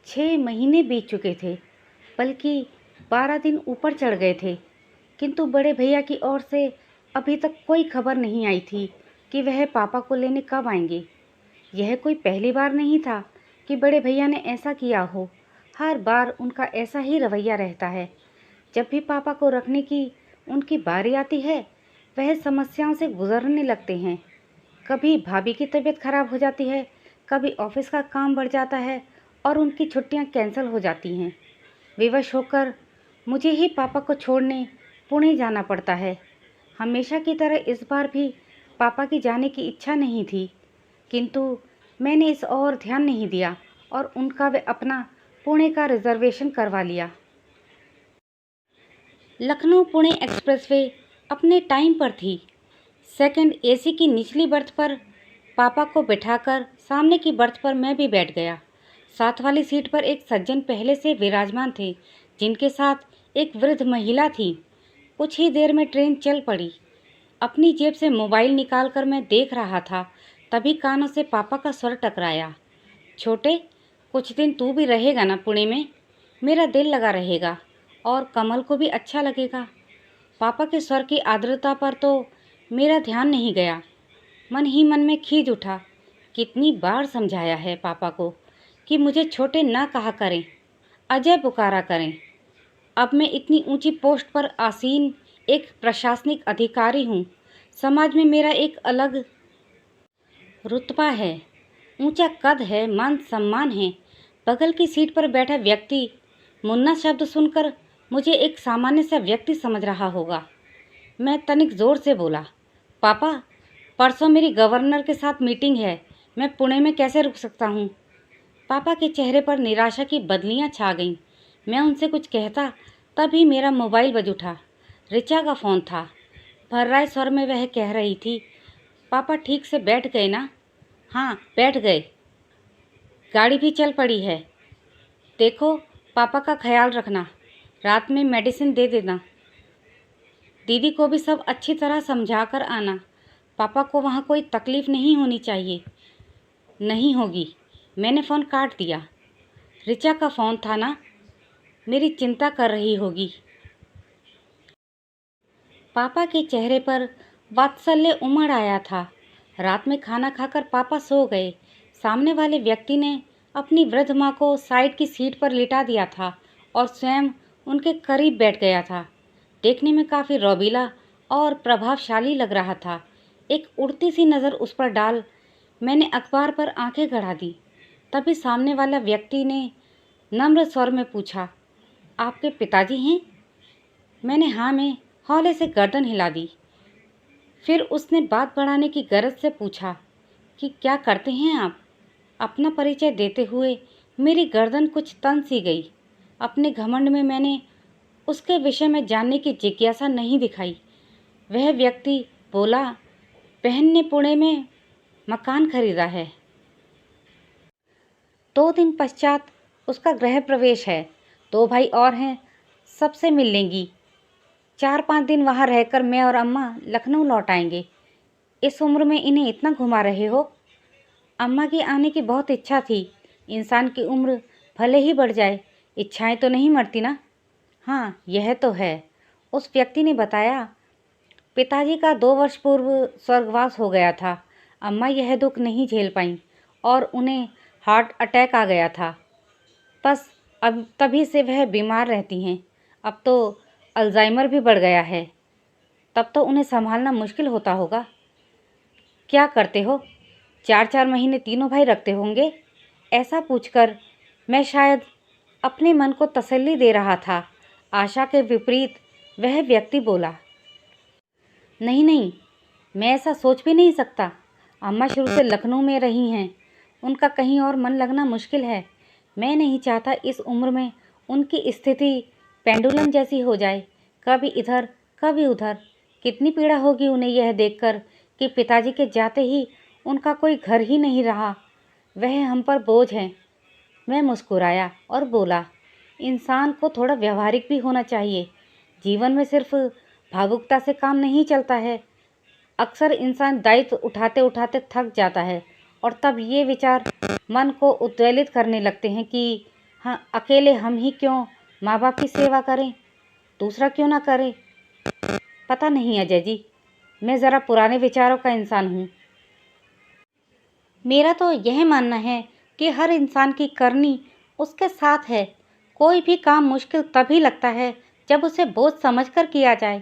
6 महीने बीत चुके थे, बल्कि 12 दिन ऊपर चढ़ गए थे, किंतु बड़े भैया की ओर से अभी तक कोई खबर नहीं आई थी कि वह पापा को लेने कब आएंगे। यह कोई पहली बार नहीं था कि बड़े भैया ने ऐसा किया हो। हर बार उनका ऐसा ही रवैया रहता है। जब भी पापा को रखने की उनकी बारी आती है, वह समस्याओं से गुजरने लगते हैं। कभी भाभी की तबीयत खराब हो जाती है, कभी ऑफिस का काम बढ़ जाता है और उनकी छुट्टियां कैंसिल हो जाती हैं। विवश होकर मुझे ही पापा को छोड़ने पुणे जाना पड़ता है। हमेशा की तरह इस बार भी पापा की जाने की इच्छा नहीं थी, किंतु मैंने इस ओर ध्यान नहीं दिया और उनका वे अपना पुणे का रिजर्वेशन करवा लिया। लखनऊ पुणे एक्सप्रेसवे अपने टाइम पर थी। सेकंड एसी की निचली बर्थ पर पापा को बिठाकर सामने की बर्थ पर मैं भी बैठ गया। साथ वाली सीट पर एक सज्जन पहले से विराजमान थे, जिनके साथ एक वृद्ध महिला थी। कुछ ही देर में ट्रेन चल पड़ी। अपनी जेब से मोबाइल निकालकर मैं देख रहा था, तभी कानों से पापा का स्वर टकराया। छोटे, कुछ दिन तू भी रहेगा ना पुणे में? मेरा दिल लगा रहेगा और कमल को भी अच्छा लगेगा। पापा के स्वर की आर्द्रता पर तो मेरा ध्यान नहीं गया। मन ही मन में खीज उठा। कितनी बार समझाया है पापा को कि मुझे छोटे ना कहा करें, अजय पुकारा करें। अब मैं इतनी ऊंची पोस्ट पर आसीन एक प्रशासनिक अधिकारी हूँ। समाज में मेरा एक अलग रुतबा है, ऊंचा कद है, मान सम्मान है। बगल की सीट पर बैठा व्यक्ति मुन्ना शब्द सुनकर मुझे एक सामान्य सा व्यक्ति समझ रहा होगा। मैं तनिक जोर से बोला, पापा, परसों मेरी गवर्नर के साथ मीटिंग है, मैं पुणे में कैसे रुक सकता हूँ? पापा के चेहरे पर निराशा की बदलियाँ छा गईं। मैं उनसे कुछ कहता, तभी मेरा मोबाइल बज उठा। ऋचा का फ़ोन था। भर्राए स्वर में वह कह रही थी, पापा ठीक से बैठ गए ना? हाँ, बैठ गए। गाड़ी भी चल पड़ी है। देखो, पापा का ख्याल रखना, रात में मेडिसिन दे देना। दीदी को भी सब अच्छी तरह समझा कर आना। पापा को वहाँ कोई तकलीफ़ नहीं होनी चाहिए। नहीं होगी। मैंने फ़ोन काट दिया। ऋचा का फ़ोन था ना, मेरी चिंता कर रही होगी। पापा के चेहरे पर वात्सल्य उमड़ आया था। रात में खाना खाकर पापा सो गए। सामने वाले व्यक्ति ने अपनी वृद्ध माँ को साइड की सीट पर लिटा दिया था और स्वयं उनके करीब बैठ गया था। देखने में काफ़ी रौबीला और प्रभावशाली लग रहा था। एक उड़ती सी नज़र उस पर डाल मैंने अखबार पर आंखें गड़ा दी। तभी सामने वाला व्यक्ति ने नम्र स्वर में पूछा, आपके पिताजी हैं? मैंने हाँ में हौले से गर्दन हिला दी। फिर उसने बात बढ़ाने की गरज से पूछा कि क्या करते हैं आप? अपना परिचय देते हुए मेरी गर्दन कुछ तन सी गई। अपने घमंड में मैंने उसके विषय में जानने की जिज्ञासा नहीं दिखाई। वह व्यक्ति बोला, बहन ने पुणे में मकान खरीदा है। 2 दिन पश्चात उसका गृह प्रवेश है। 2 भाई और हैं, सबसे मिल लेंगी। 4-5 दिन वहाँ रहकर मैं और अम्मा लखनऊ लौट आएंगे। इस उम्र में इन्हें इतना घुमा रहे हो? अम्मा की आने की बहुत इच्छा थी। इंसान की उम्र भले ही बढ़ जाए, इच्छाएं तो नहीं मरती ना। हाँ, यह तो है, उस व्यक्ति ने बताया। पिताजी का 2 वर्ष पूर्व स्वर्गवास हो गया था। अम्मा यह दुख नहीं झेल पाईं और उन्हें हार्ट अटैक आ गया था। बस अब तभी से वह बीमार रहती हैं। अब तो अल्जाइमर भी बढ़ गया है। तब तो उन्हें संभालना मुश्किल होता होगा। क्या करते हो? 4-4 महीने तीनों भाई रखते होंगे? ऐसा पूछकर मैं शायद अपने मन को तसल्ली दे रहा था। आशा के विपरीत वह व्यक्ति बोला, नहीं नहीं, मैं ऐसा सोच भी नहीं सकता। अम्मा शुरू से लखनऊ में रही हैं, उनका कहीं और मन लगना मुश्किल है। मैं नहीं चाहता इस उम्र में उनकी स्थिति पेंडुलम जैसी हो जाए, कभी इधर कभी उधर। कितनी पीड़ा होगी उन्हें यह देखकर कि पिताजी के जाते ही उनका कोई घर ही नहीं रहा। वह हम पर बोझ हैं। मैं मुस्कुराया और बोला, इंसान को थोड़ा व्यवहारिक भी होना चाहिए। जीवन में सिर्फ भावुकता से काम नहीं चलता है। अक्सर इंसान दायित्व उठाते उठाते थक जाता है और तब ये विचार मन को उद्वेलित करने लगते हैं कि हाँ, अकेले हम ही क्यों माँ बाप की सेवा करें, दूसरा क्यों ना करे। पता नहीं अजय जी, मैं ज़रा पुराने विचारों का इंसान हूँ। मेरा तो यह मानना है कि हर इंसान की करनी उसके साथ है। कोई भी काम मुश्किल तभी लगता है जब उसे बोझ समझकर किया जाए।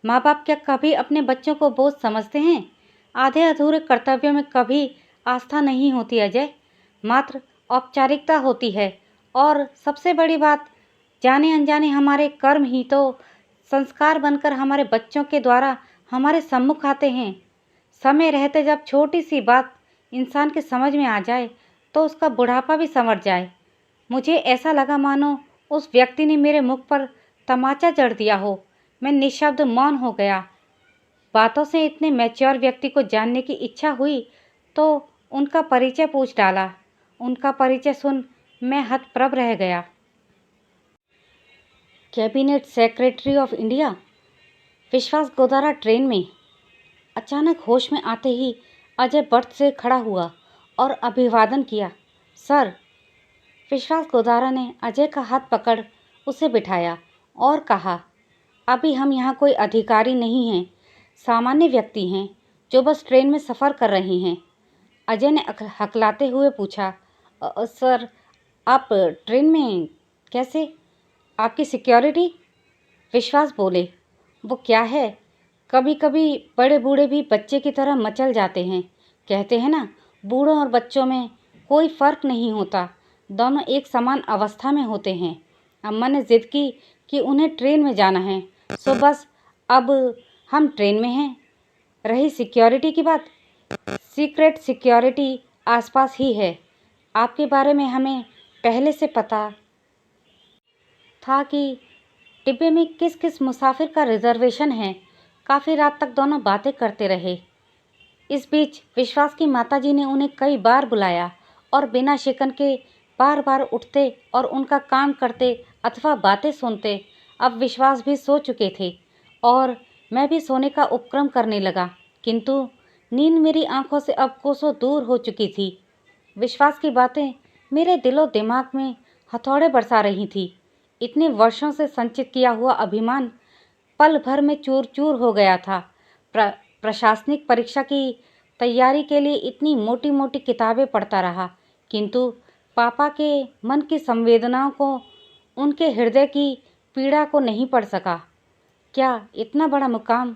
माँ बाप क्या कभी अपने बच्चों को बोझ समझते हैं? आधे अधूरे कर्तव्यों में कभी आस्था नहीं होती अजय, मात्र औपचारिकता होती है। और सबसे बड़ी बात, जाने अनजाने हमारे कर्म ही तो संस्कार बनकर हमारे बच्चों के द्वारा हमारे सम्मुख आते हैं। समय रहते जब छोटी सी बात इंसान के समझ में आ जाए तो उसका बुढ़ापा भी संवर जाए। मुझे ऐसा लगा मानो उस व्यक्ति ने मेरे मुख पर तमाचा जड़ दिया हो। मैं निशब्द मौन हो गया। बातों से इतने मैच्योर व्यक्ति को जानने की इच्छा हुई तो उनका परिचय पूछ डाला। उनका परिचय सुन मैं हतप्रभ रह गया। कैबिनेट सेक्रेटरी ऑफ इंडिया, विश्वास गोदारा ट्रेन में। अचानक होश में आते ही अजय बर्थ से खड़ा हुआ और अभिवादन किया। सर। विश्वास गोदारा ने अजय का हाथ पकड़ उसे बिठाया और कहा, अभी हम यहाँ कोई अधिकारी नहीं हैं, सामान्य व्यक्ति हैं जो बस ट्रेन में सफ़र कर रहे हैं। अजय ने हकलाते हुए पूछा, सर आप ट्रेन में कैसे? आपकी सिक्योरिटी? विश्वास बोले, वो क्या है, कभी कभी बड़े बूढ़े भी बच्चे की तरह मचल जाते हैं। कहते हैं ना, बूढ़ों और बच्चों में कोई फ़र्क नहीं होता, दोनों एक समान अवस्था में होते हैं। अम्मा ने ज़िद की कि उन्हें ट्रेन में जाना है, सो बस अब हम ट्रेन में हैं। रही सिक्योरिटी की बात, सीक्रेट सिक्योरिटी आसपास ही है। आपके बारे में हमें पहले से पता था कि डिब्बे में किस किस मुसाफिर का रिजर्वेशन है। काफ़ी रात तक दोनों बातें करते रहे। इस बीच विश्वास की माताजी ने उन्हें कई बार बुलाया और बिना शिकन के बार बार उठते और उनका काम करते अथवा बातें सुनते। अब विश्वास भी सो चुके थे और मैं भी सोने का उपक्रम करने लगा, किंतु नींद मेरी आंखों से अब कोसों दूर हो चुकी थी। विश्वास की बातें मेरे दिलो दिमाग में हथौड़े बरसा रही थी। इतने वर्षों से संचित किया हुआ अभिमान पल भर में चूर चूर हो गया था। प्रशासनिक परीक्षा की तैयारी के लिए इतनी मोटी मोटी किताबें पढ़ता रहा, किंतु पापा के मन की संवेदनाओं को, उनके हृदय की पीड़ा को नहीं पढ़ सका। क्या इतना बड़ा मुकाम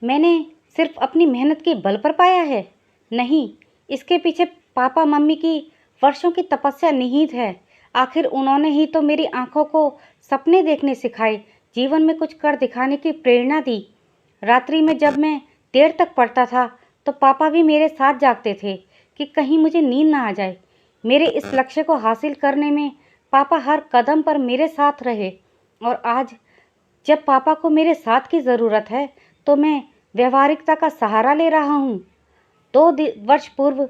मैंने सिर्फ अपनी मेहनत के बल पर पाया है? नहीं, इसके पीछे पापा मम्मी की वर्षों की तपस्या निहित है। आखिर उन्होंने ही तो मेरी आंखों को सपने देखने सिखाए, जीवन में कुछ कर दिखाने की प्रेरणा दी। रात्रि में जब मैं देर तक पढ़ता था तो पापा भी मेरे साथ जागते थे कि कहीं मुझे नींद ना आ जाए। मेरे इस लक्ष्य को हासिल करने में पापा हर कदम पर मेरे साथ रहे और आज जब पापा को मेरे साथ की ज़रूरत है तो मैं व्यवहारिकता का सहारा ले रहा हूँ। 2 वर्ष पूर्व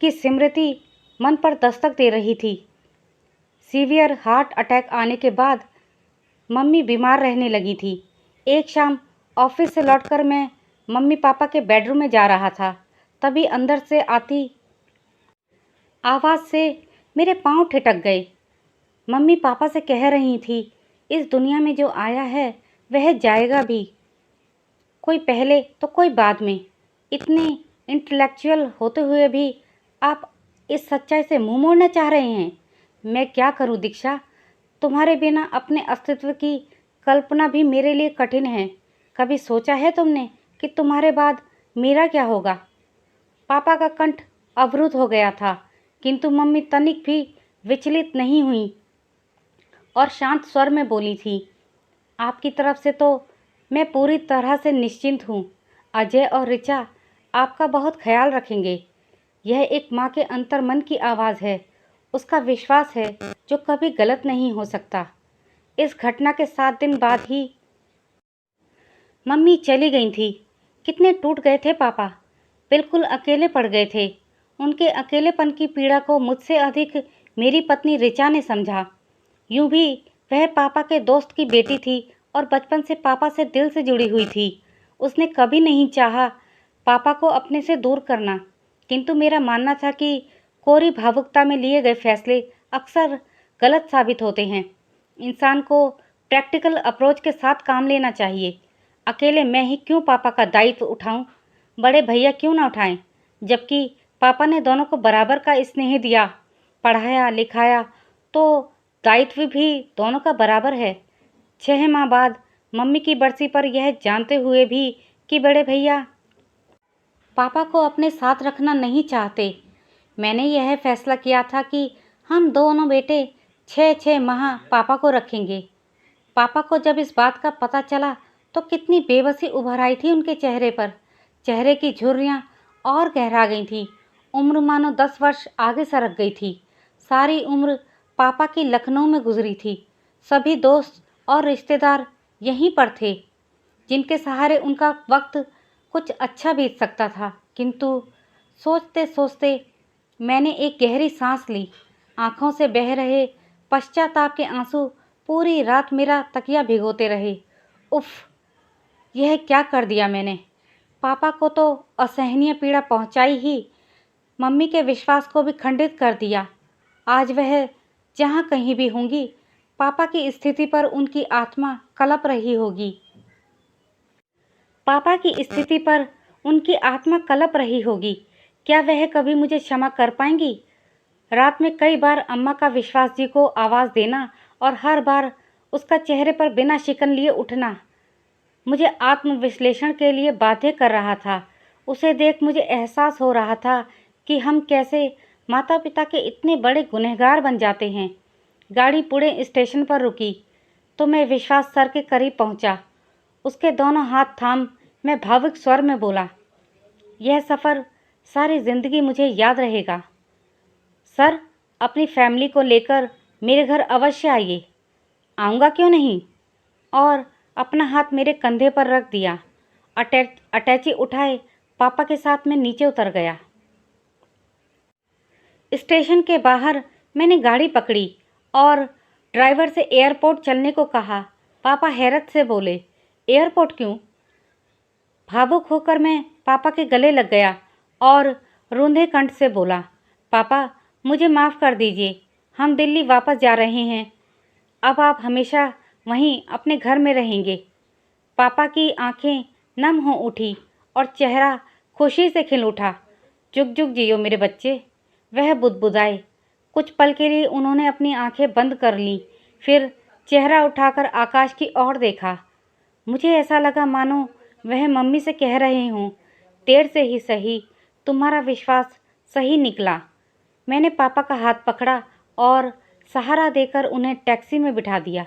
की स्मृति मन पर दस्तक दे रही थी। सीवियर हार्ट अटैक आने के बाद मम्मी बीमार रहने लगी थी। एक शाम ऑफिस से लौटकर मैं मम्मी पापा के बेडरूम में जा रहा था, तभी अंदर से आती आवाज़ से मेरे पांव ठिठक गए। मम्मी पापा से कह रही थी, इस दुनिया में जो आया है वह जाएगा भी, कोई पहले तो कोई बाद में। इतने इंटेलेक्चुअल होते हुए भी आप इस सच्चाई से मुंह मोड़ना चाह रहे हैं। मैं क्या करूं दीक्षा, तुम्हारे बिना अपने अस्तित्व की कल्पना भी मेरे लिए कठिन है। कभी सोचा है तुमने कि तुम्हारे बाद मेरा क्या होगा? पापा का कंठ अवरुद्ध हो गया था, किंतु मम्मी तनिक भी विचलित नहीं हुई और शांत स्वर में बोली थी, आपकी तरफ से तो मैं पूरी तरह से निश्चिंत हूँ। अजय और ऋचा आपका बहुत ख्याल रखेंगे। यह एक माँ के अंतर्मन की आवाज़ है, उसका विश्वास है जो कभी गलत नहीं हो सकता। इस घटना के 7 दिन बाद ही मम्मी चली गई थी। कितने टूट गए थे पापा, बिल्कुल अकेले पड़ गए थे। उनके अकेलेपन की पीड़ा को मुझसे अधिक मेरी पत्नी ऋचा ने समझा। यूं भी वह पापा के दोस्त की बेटी थी और बचपन से पापा से दिल से जुड़ी हुई थी। उसने कभी नहीं चाहा पापा को अपने से दूर करना, किंतु मेरा मानना था कि कोरी भावुकता में लिए गए फैसले अक्सर गलत साबित होते हैं। इंसान को प्रैक्टिकल अप्रोच के साथ काम लेना चाहिए। अकेले मैं ही क्यों पापा का दायित्व उठाऊं? बड़े भैया क्यों ना उठाएं? जबकि पापा ने दोनों को बराबर का स्नेह दिया, पढ़ाया लिखाया, तो दायित्व भी दोनों का बराबर है। 6 माह बाद मम्मी की बरसी पर यह जानते हुए भी कि बड़े भैया पापा को अपने साथ रखना नहीं चाहते, मैंने यह फैसला किया था कि हम दोनों बेटे 6-6 माह पापा को रखेंगे। पापा को जब इस बात का पता चला तो कितनी बेबसी उभर आई थी उनके चेहरे पर। चेहरे की झुर्रियाँ और गहरा गई थी। उम्र मानो 10 वर्ष आगे सरक गई थी। सारी उम्र पापा की लखनऊ में गुजरी थी। सभी दोस्त और रिश्तेदार यहीं पर थे, जिनके सहारे उनका वक्त कुछ अच्छा बीत सकता था। किंतु सोचते सोचते मैंने एक गहरी सांस ली। आंखों से बह रहे पश्चाताप के आंसू पूरी रात मेरा तकिया भिगोते रहे। उफ, यह क्या कर दिया मैंने? पापा को तो असहनीय पीड़ा पहुंचाई ही, मम्मी के विश्वास को भी खंडित कर दिया। आज वह जहाँ कहीं भी होंगी, पापा की स्थिति पर उनकी आत्मा कलप रही होगी। पापा की स्थिति पर उनकी आत्मा कलप रही होगी। क्या वह कभी मुझे क्षमा कर पाएंगी? रात में कई बार अम्मा का विश्वास जी को आवाज़ देना और हर बार उसका चेहरे पर बिना शिकन लिए उठना मुझे आत्मविश्लेषण के लिए बाध्य कर रहा था। उसे देख मुझे एहसास हो रहा था कि हम कैसे माता पिता के इतने बड़े गुनहगार बन जाते हैं। गाड़ी पुणे स्टेशन पर रुकी तो मैं विश्वास सर के करीब पहुंचा। उसके दोनों हाथ थाम मैं भावुक स्वर में बोला, यह सफ़र सारी ज़िंदगी मुझे याद रहेगा। सर, अपनी फैमिली को लेकर मेरे घर अवश्य आइए। आऊँगा क्यों नहीं? और अपना हाथ मेरे कंधे पर रख दिया। अटैची उठाए पापा के साथ मैं नीचे उतर गया। स्टेशन के बाहर मैंने गाड़ी पकड़ी और ड्राइवर से एयरपोर्ट चलने को कहा। पापा हैरत से बोले, एयरपोर्ट क्यों? भावुक होकर मैं पापा के गले लग गया और रूंधे कंठ से बोला, पापा मुझे माफ़ कर दीजिए, हम दिल्ली वापस जा रहे हैं। अब आप हमेशा वहीं अपने घर में रहेंगे। पापा की आंखें नम हो उठी और चेहरा खुशी से खिल उठा। जुग जुग जियो मेरे बच्चे, वह बुदबुदाए। कुछ पल के लिए उन्होंने अपनी आंखें बंद कर लीं, फिर चेहरा उठाकर आकाश की ओर देखा। मुझे ऐसा लगा मानो वह मम्मी से कह रहे हों, देर से ही सही, तुम्हारा विश्वास सही निकला। मैंने पापा का हाथ पकड़ा और सहारा देकर उन्हें टैक्सी में बिठा दिया।